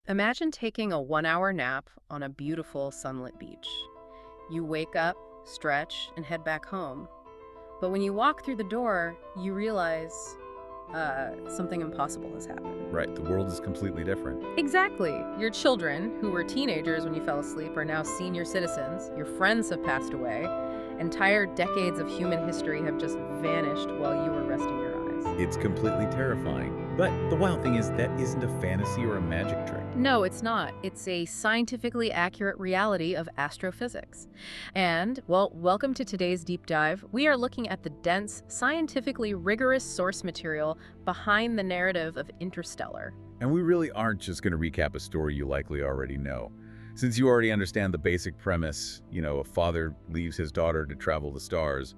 Imagine taking a 1 hour nap on a beautiful sunlit beach. You wake up, stretch, and head back home. But when you walk through the door, you realize something impossible has happened. Right, the world is completely different. Exactly. Your children, who were teenagers when you fell asleep, are now senior citizens. Your friends have passed away. Entire decades of human history have just vanished while you were resting your eyes. It's completely terrifying. But the wild thing is that isn't a fantasy or a magic trick. No, it's not. It's a scientifically accurate reality of astrophysics. And, well, welcome to today's deep dive. We are looking at the dense, scientifically rigorous source material behind the narrative of Interstellar. And we really aren't just going to recap a story you likely already know. Since you already understand the basic premise, a father leaves his daughter to travel the stars,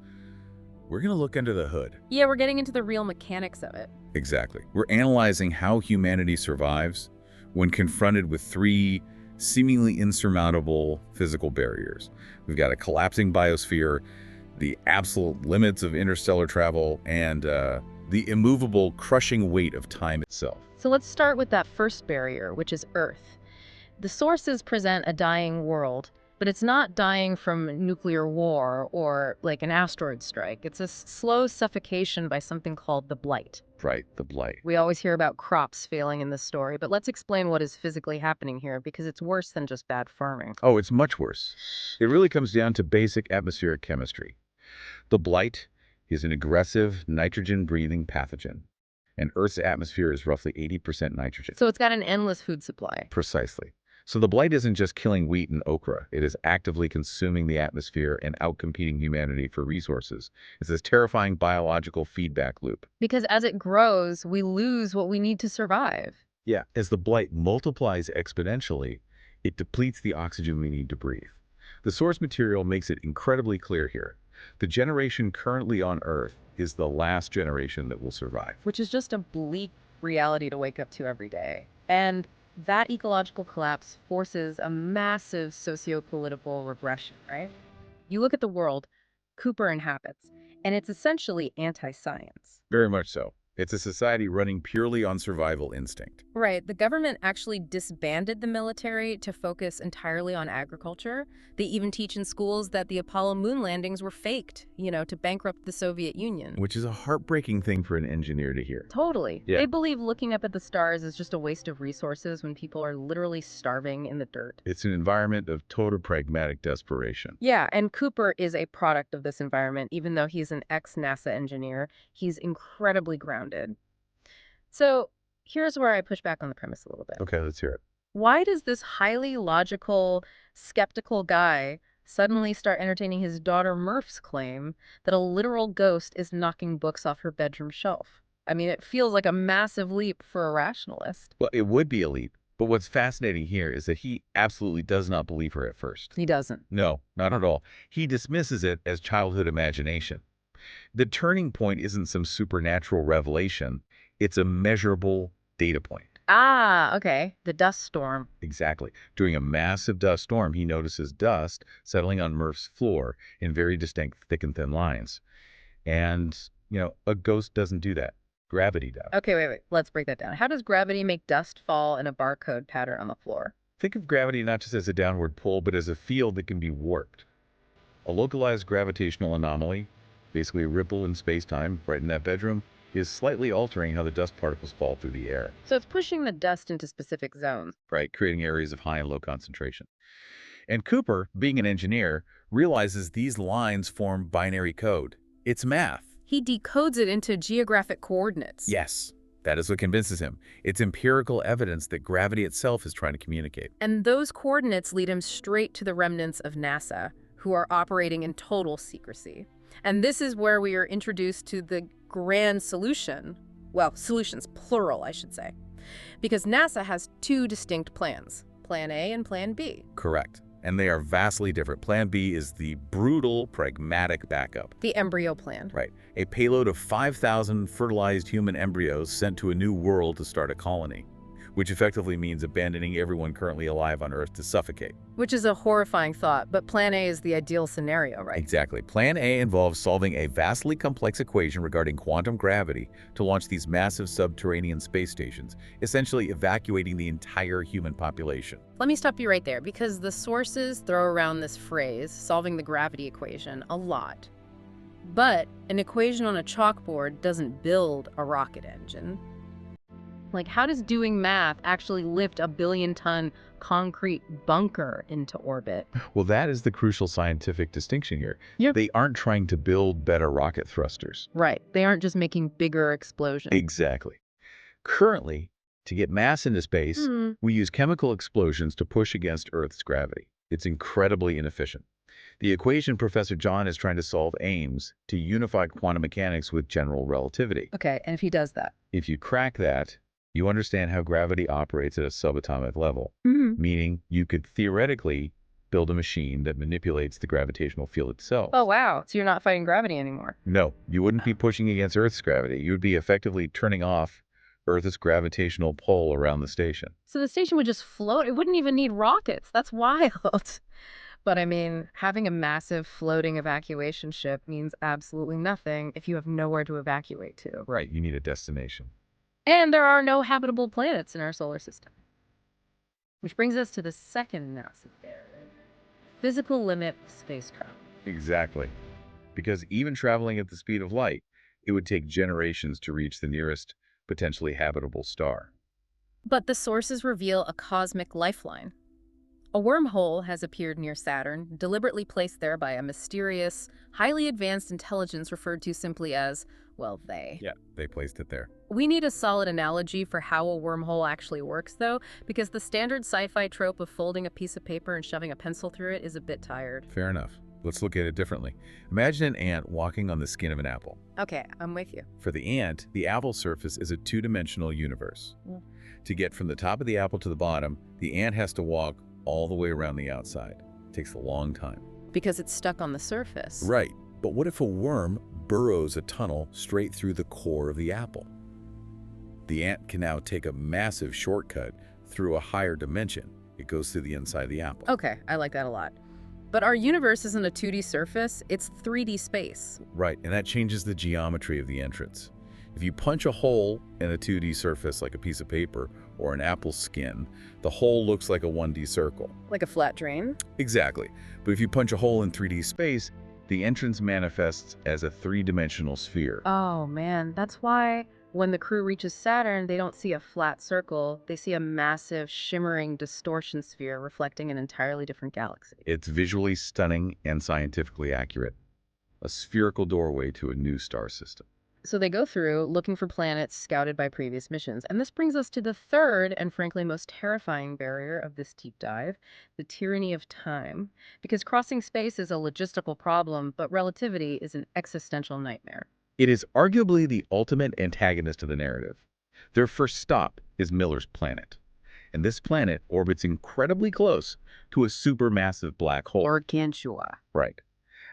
we're going to look under the hood. Yeah, we're getting into the real mechanics of it. Exactly. We're analyzing how humanity survives when confronted with three seemingly insurmountable physical barriers. We've got a collapsing biosphere, the absolute limits of interstellar travel, and the immovable, crushing weight of time itself. So let's start with that first barrier, which is Earth. The sources present a dying world, but it's not dying from nuclear war or like an asteroid strike. It's a slow suffocation by something called the blight. Right, the blight. We always hear about crops failing in this story, but let's explain what is physically happening here because it's worse than just bad farming. Oh, it's much worse. It really comes down to basic atmospheric chemistry. The blight is an aggressive, nitrogen-breathing pathogen, and Earth's atmosphere is roughly 80% nitrogen. So it's got an endless food supply. Precisely. So the blight isn't just killing wheat and okra. It is actively consuming the atmosphere and outcompeting humanity for resources. It's this terrifying biological feedback loop. Because as it grows, we lose what we need to survive. Yeah, as the blight multiplies exponentially, it depletes the oxygen we need to breathe. The source material makes it incredibly clear here. The generation currently on Earth is the last generation that will survive. Which is just a bleak reality to wake up to every day. And that ecological collapse forces a massive socio-political regression, right? You look at the world Cooper inhabits, and it's essentially anti-science. Very much so. It's a society running purely on survival instinct. Right. The government actually disbanded the military to focus entirely on agriculture. They even teach in schools that the Apollo moon landings were faked, to bankrupt the Soviet Union. Which is a heartbreaking thing for an engineer to hear. Totally. Yeah. They believe looking up at the stars is just a waste of resources when people are literally starving in the dirt. It's an environment of total pragmatic desperation. Yeah, and Cooper is a product of this environment. Even though he's an ex-NASA engineer, he's incredibly grounded. So here's where I push back on the premise a little bit. Okay, let's hear it. Why does this highly logical, skeptical guy suddenly start entertaining his daughter Murph's claim that a literal ghost is knocking books off her bedroom shelf? I mean, it feels like a massive leap for a rationalist. Well, it would be a leap. But what's fascinating here is that he absolutely does not believe her at first. He doesn't. No, not at all. He dismisses it as childhood imagination. The turning point isn't some supernatural revelation. It's a measurable data point. Ah, okay. The dust storm. Exactly. During a massive dust storm, he notices dust settling on Murph's floor in very distinct thick and thin lines. And, a ghost doesn't do that. Gravity does. Okay, wait. Let's break that down. How does gravity make dust fall in a barcode pattern on the floor? Think of gravity not just as a downward pull, but as a field that can be warped. A localized gravitational anomaly, basically a ripple in space-time right in that bedroom, is slightly altering how the dust particles fall through the air. So it's pushing the dust into specific zones. Right, creating areas of high and low concentration. And Cooper, being an engineer, realizes these lines form binary code. It's math. He decodes it into geographic coordinates. Yes, that is what convinces him. It's empirical evidence that gravity itself is trying to communicate. And those coordinates lead him straight to the remnants of NASA, who are operating in total secrecy. And this is where we are introduced to the grand solution. Well, solutions plural, I should say. Because NASA has two distinct plans, Plan A and Plan B. Correct. And they are vastly different. Plan B is the brutal, pragmatic backup. The embryo plan. Right. A payload of 5,000 fertilized human embryos sent to a new world to start a colony. which effectively means abandoning everyone currently alive on Earth to suffocate. Which is a horrifying thought, but Plan A is the ideal scenario, right? Exactly. Plan A involves solving a vastly complex equation regarding quantum gravity to launch these massive subterranean space stations, essentially evacuating the entire human population. Let me stop you right there, because the sources throw around this phrase, solving the gravity equation, a lot. But an equation on a chalkboard doesn't build a rocket engine. Like, how does doing math actually lift a billion-ton concrete bunker into orbit? Well, that is the crucial scientific distinction here. Yep. They aren't trying to build better rocket thrusters. Right. They aren't just making bigger explosions. Exactly. Currently, to get mass into space, we use chemical explosions to push against Earth's gravity. It's incredibly inefficient. The equation Professor John is trying to solve aims to unify quantum mechanics with general relativity. Okay, and if he does that? If you crack that, you understand how gravity operates at a subatomic level, meaning you could theoretically build a machine that manipulates the gravitational field itself. Oh, wow. So you're not fighting gravity anymore. No, you wouldn't be pushing against Earth's gravity. You would be effectively turning off Earth's gravitational pull around the station. So the station would just float. It wouldn't even need rockets. That's wild. But I mean, having a massive floating evacuation ship means absolutely nothing if you have nowhere to evacuate to. Right, you need a destination. And there are no habitable planets in our solar system. Which brings us to the second massive barrier. Physical limit of space travel. Exactly. Because even traveling at the speed of light, it would take generations to reach the nearest potentially habitable star. But the sources reveal a cosmic lifeline. A wormhole has appeared near Saturn, deliberately placed there by a mysterious, highly advanced intelligence referred to simply as, well, they. Yeah, they placed it there. We need a solid analogy for how a wormhole actually works, though, because the standard sci-fi trope of folding a piece of paper and shoving a pencil through it is a bit tired. Fair enough. Let's look at it differently. Imagine an ant walking on the skin of an apple. Okay, I'm with you. For the ant, the apple surface is a two-dimensional universe. To get from the top of the apple to the bottom, the ant has to walk all the way around the outside. It takes a long time. Because it's stuck on the surface. Right. But what if a worm burrows a tunnel straight through the core of the apple? The ant can now take a massive shortcut through a higher dimension. It goes through the inside of the apple. Okay, I like that a lot. But our universe isn't a 2D surface, it's 3D space. Right, and that changes the geometry of the entrance. If you punch a hole in a 2D surface like a piece of paper or an apple skin, the hole looks like a 1D circle. Like a flat drain? Exactly. But if you punch a hole in 3D space, the entrance manifests as a three-dimensional sphere. Oh man, that's why when the crew reaches Saturn, they don't see a flat circle, they see a massive, shimmering distortion sphere reflecting an entirely different galaxy. It's visually stunning and scientifically accurate. A spherical doorway to a new star system. So they go through looking for planets scouted by previous missions. And this brings us to the third and frankly most terrifying barrier of this deep dive, the tyranny of time. Because crossing space is a logistical problem, but relativity is an existential nightmare. It is arguably the ultimate antagonist of the narrative. Their first stop is Miller's planet. And this planet orbits incredibly close to a supermassive black hole. Gargantua. Right.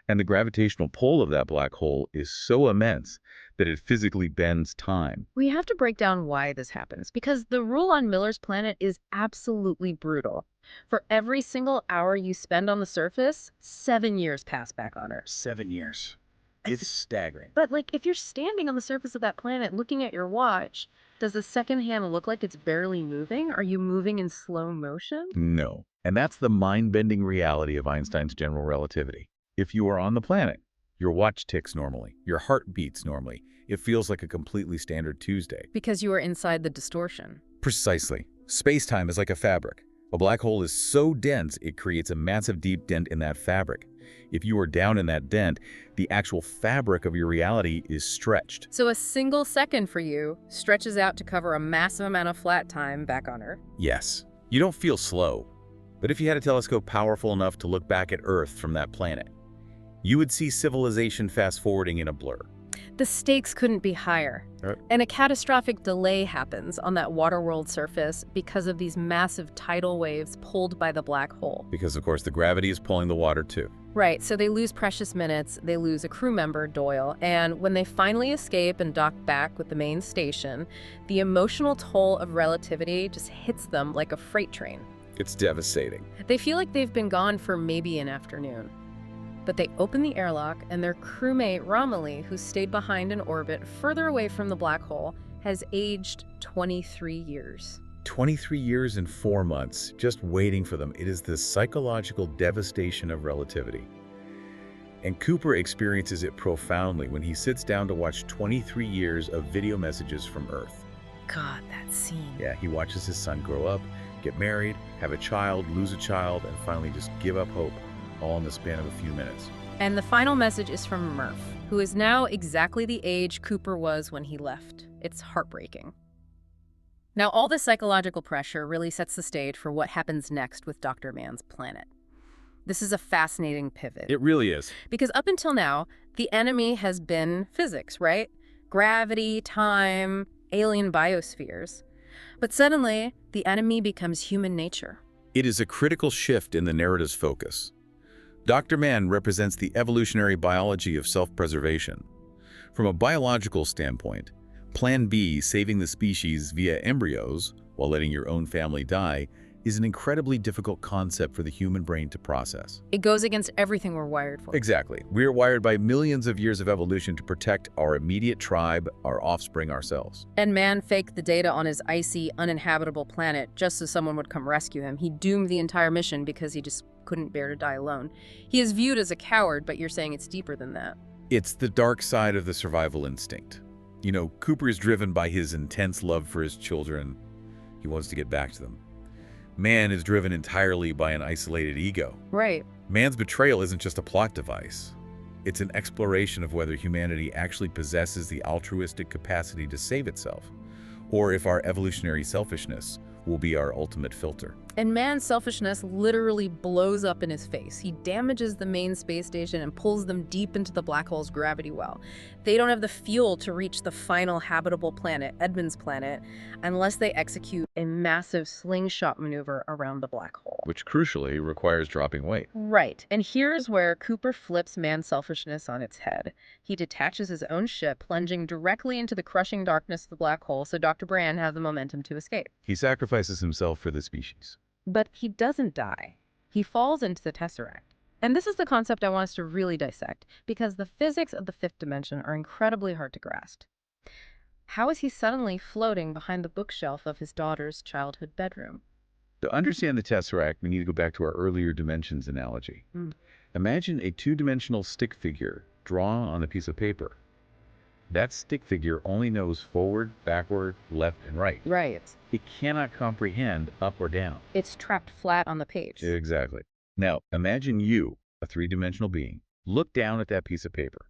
And the gravitational pull of that black hole is so immense that it physically bends time. We have to break down why this happens, because the rule on Miller's planet is absolutely brutal. For every single hour you spend on the surface, 7 years pass back on Earth. 7 years. It's staggering. But like, if you're standing on the surface of that planet looking at your watch, does the second hand look like it's barely moving? Are you moving in slow motion? No. And that's the mind-bending reality of Einstein's general relativity. If you are on the planet, your watch ticks normally, your heart beats normally. It feels like a completely standard Tuesday. Because you are inside the distortion. Precisely. Space-time is like a fabric. A black hole is so dense, it creates a massive deep dent in that fabric. If you are down in that dent, the actual fabric of your reality is stretched. So a single second for you stretches out to cover a massive amount of flat time back on Earth. Yes. You don't feel slow. But if you had a telescope powerful enough to look back at Earth from that planet, you would see civilization fast-forwarding in a blur. The stakes couldn't be higher. And a catastrophic delay happens on that water world surface because of these massive tidal waves pulled by the black hole. Because, of course, the gravity is pulling the water too. Right, so they lose precious minutes, they lose a crew member, Doyle, and when they finally escape and dock back with the main station, the emotional toll of relativity just hits them like a freight train. It's devastating. They feel like they've been gone for maybe an afternoon. But they open the airlock, and their crewmate, Romilly, who stayed behind in orbit further away from the black hole, has aged 23 years. 23 years and 4 months, just waiting for them. It is the psychological devastation of relativity. And Cooper experiences it profoundly when he sits down to watch 23 years of video messages from Earth. God, that scene. Yeah, he watches his son grow up, get married, have a child, lose a child, and finally just give up hope, all in the span of a few minutes. And the final message is from Murph, who is now exactly the age Cooper was when he left. It's heartbreaking. Now, all this psychological pressure really sets the stage for what happens next with Dr. Mann's planet. This is a fascinating pivot. It really is. Because up until now, the enemy has been physics, right? Gravity, time, alien biospheres. But suddenly, the enemy becomes human nature. It is a critical shift in the narrative's focus. Dr. Mann represents the evolutionary biology of self-preservation. From a biological standpoint, Plan B, saving the species via embryos while letting your own family die, is an incredibly difficult concept for the human brain to process. It goes against everything we're wired for. Exactly. We are wired by millions of years of evolution to protect our immediate tribe, our offspring, ourselves. And Mann faked the data on his icy, uninhabitable planet just so someone would come rescue him. He doomed the entire mission because he just couldn't bear to die alone. He is viewed as a coward, but you're saying it's deeper than that. It's the dark side of the survival instinct. You know, Cooper is driven by his intense love for his children. He wants to get back to them. Mann is driven entirely by an isolated ego. Right. Mann's betrayal isn't just a plot device. It's an exploration of whether humanity actually possesses the altruistic capacity to save itself, or if our evolutionary selfishness will be our ultimate filter. And Mann's selfishness literally blows up in his face. He damages the main space station and pulls them deep into the black hole's gravity well. They don't have the fuel to reach the final habitable planet, Edmund's planet, unless they execute a massive slingshot maneuver around the black hole. Which crucially requires dropping weight. Right. And here's where Cooper flips Mann's selfishness on its head. He detaches his own ship, plunging directly into the crushing darkness of the black hole so Dr. Brand has the momentum to escape. He sacrifices himself for the species. But he doesn't die. He falls into the Tesseract. And this is the concept I want us to really dissect, because the physics of the fifth dimension are incredibly hard to grasp. How is he suddenly floating behind the bookshelf of his daughter's childhood bedroom? To understand the Tesseract, we need to go back to our earlier dimensions analogy. Imagine a two-dimensional stick figure drawn on a piece of paper. That stick figure only knows forward, backward, left, and right. Right. It cannot comprehend up or down. It's trapped flat on the page. Exactly. Now, imagine you, a three-dimensional being, look down at that piece of paper.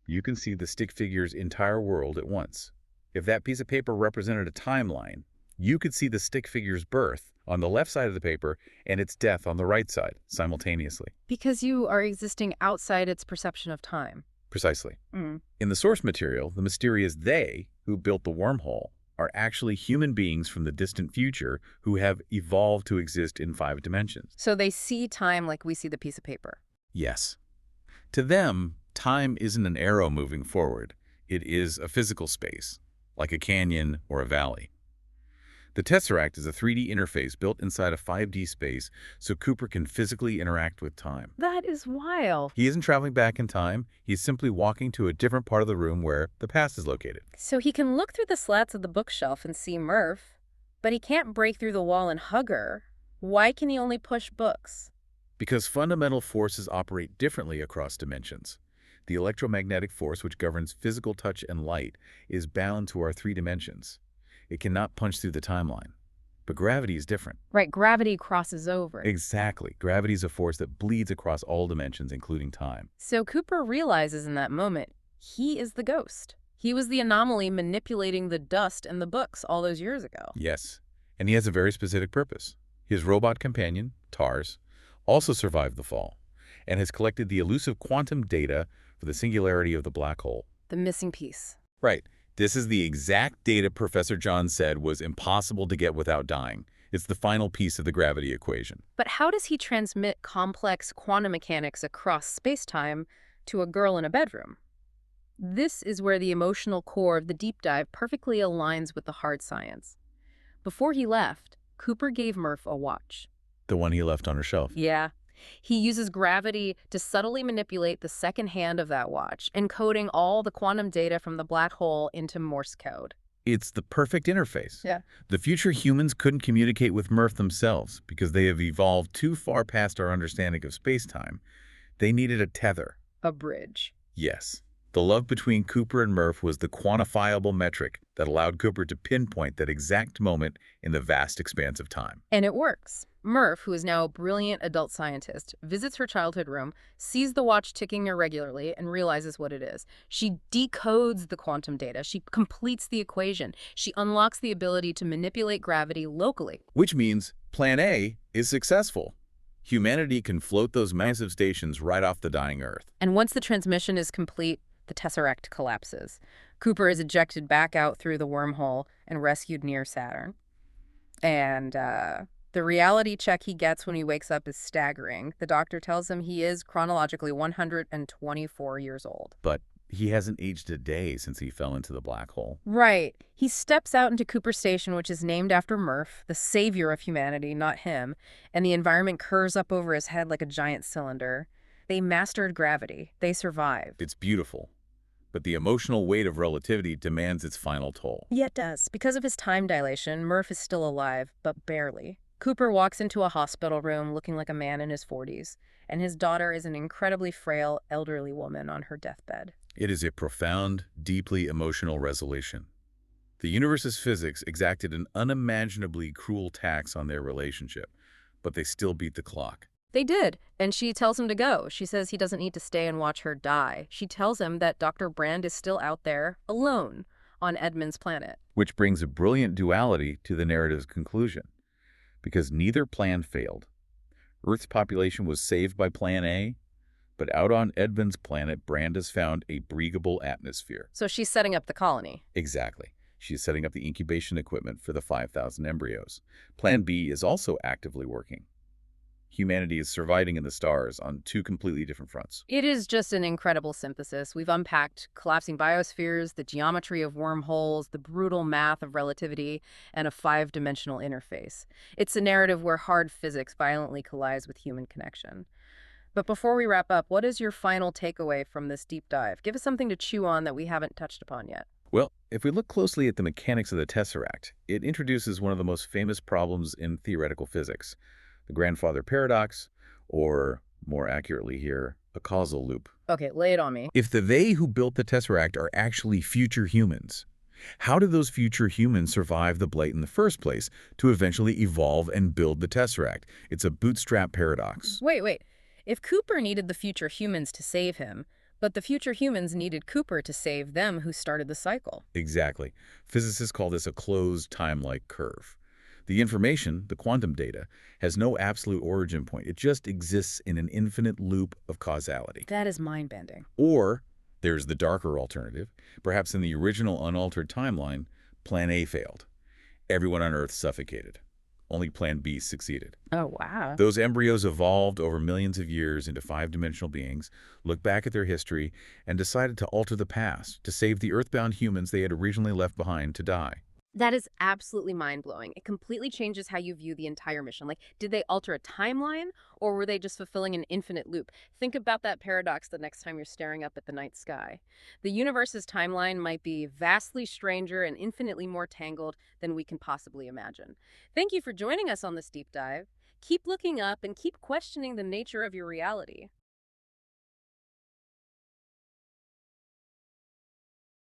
You can see the stick figure's entire world at once. If that piece of paper represented a timeline, you could see the stick figure's birth on the left side of the paper and its death on the right side simultaneously. Because you are existing outside its perception of time. Precisely. In the source material, the mysterious they who built the wormhole are actually human beings from the distant future who have evolved to exist in 5 dimensions. So they see time like we see the piece of paper. Yes. To them, time isn't an arrow moving forward. It is a physical space, like a canyon or a valley. The Tesseract is a 3D interface built inside a 5D space so Cooper can physically interact with time. That is wild. He isn't traveling back in time. He's simply walking to a different part of the room where the past is located. So he can look through the slats of the bookshelf and see Murph, but he can't break through the wall and hug her. Why can he only push books? Because fundamental forces operate differently across dimensions. The electromagnetic force which governs physical touch and light is bound to our 3 dimensions. It cannot punch through the timeline. But gravity is different. Right, gravity crosses over. Exactly. Gravity is a force that bleeds across all dimensions, including time. So Cooper realizes in that moment, he is the ghost. He was the anomaly manipulating the dust and the books all those years ago. Yes, and he has a very specific purpose. His robot companion, TARS, also survived the fall and has collected the elusive quantum data for the singularity of the black hole. The missing piece. Right. This is the exact data Professor John said was impossible to get without dying, It's the final piece of the gravity equation. But how does he transmit complex quantum mechanics across space-time to a girl in a bedroom? This is where the emotional core of the deep dive perfectly aligns with the hard science. Before he left, Cooper gave Murph a watch. The one he left on her shelf. Yeah. He uses gravity to subtly manipulate the second hand of that watch, encoding all the quantum data from the black hole into Morse code. It's the perfect interface. Yeah. The future humans couldn't communicate with Murph themselves because they have evolved too far past our understanding of space-time. They needed a tether. A bridge. Yes. The love between Cooper and Murph was the quantifiable metric that allowed Cooper to pinpoint that exact moment in the vast expanse of time. And it works. Murph, who is now a brilliant adult scientist, visits her childhood room, sees the watch ticking irregularly, and realizes what it is. She decodes the quantum data. She completes the equation. She unlocks the ability to manipulate gravity locally. Which means Plan A is successful. Humanity can float those massive stations right off the dying Earth. And once the transmission is complete, the tesseract collapses. Cooper is ejected back out through the wormhole and rescued near Saturn. And the reality check he gets when he wakes up is staggering. The doctor tells him he is chronologically 124 years old. But he hasn't aged a day since he fell into the black hole. Right. He steps out into Cooper Station, which is named after Murph, the savior of humanity, not him, and the environment curves up over his head like a giant cylinder. They mastered gravity. They survived. It's beautiful, but the emotional weight of relativity demands its final toll. Yeah, it does. Because of his time dilation, Murph is still alive, but barely. Cooper walks into a hospital room looking like a man in his 40s, and his daughter is an incredibly frail, elderly woman on her deathbed. It is a profound, deeply emotional resolution. The universe's physics exacted an unimaginably cruel tax on their relationship, but they still beat the clock. They did, and she tells him to go. She says he doesn't need to stay and watch her die. She tells him that Dr. Brand is still out there, alone, on Edmund's planet. Which brings a brilliant duality to the narrative's conclusion. Because neither plan failed. Earth's population was saved by Plan A, but out on Edmund's planet, Brand has found a breathable atmosphere. So she's setting up the colony. Exactly. She's setting up the incubation equipment for the 5,000 embryos. Plan B is also actively working. Humanity is surviving in the stars on two completely different fronts. It is just an incredible synthesis. We've unpacked collapsing biospheres, the geometry of wormholes, the brutal math of relativity, and a five-dimensional interface. It's a narrative where hard physics violently collides with human connection. But before we wrap up, what is your final takeaway from this deep dive? Give us something to chew on that we haven't touched upon yet. Well, if we look closely at the mechanics of the tesseract, it introduces one of the most famous problems in theoretical physics, the grandfather paradox, or more accurately here, a causal loop. Okay, lay it on me. If the they who built the tesseract are actually future humans, how did those future humans survive the blight in the first place to eventually evolve and build the tesseract? It's a bootstrap paradox. Wait. If Cooper needed the future humans to save him, but the future humans needed Cooper to save them who started the cycle. Exactly. Physicists call this a closed time-like curve. The information, the quantum data, has no absolute origin point. It just exists in an infinite loop of causality. That is mind-bending. Or there's the darker alternative. Perhaps in the original unaltered timeline, Plan A failed. Everyone on Earth suffocated. Only Plan B succeeded. Oh, wow. Those embryos evolved over millions of years into five-dimensional beings, looked back at their history, and decided to alter the past to save the earthbound humans they had originally left behind to die. That is absolutely mind-blowing. It completely changes how you view the entire mission. Like, did they alter a timeline, or were they just fulfilling an infinite loop? Think about that paradox the next time you're staring up at the night sky. The universe's timeline might be vastly stranger and infinitely more tangled than we can possibly imagine. Thank you for joining us on this deep dive. Keep looking up and keep questioning the nature of your reality.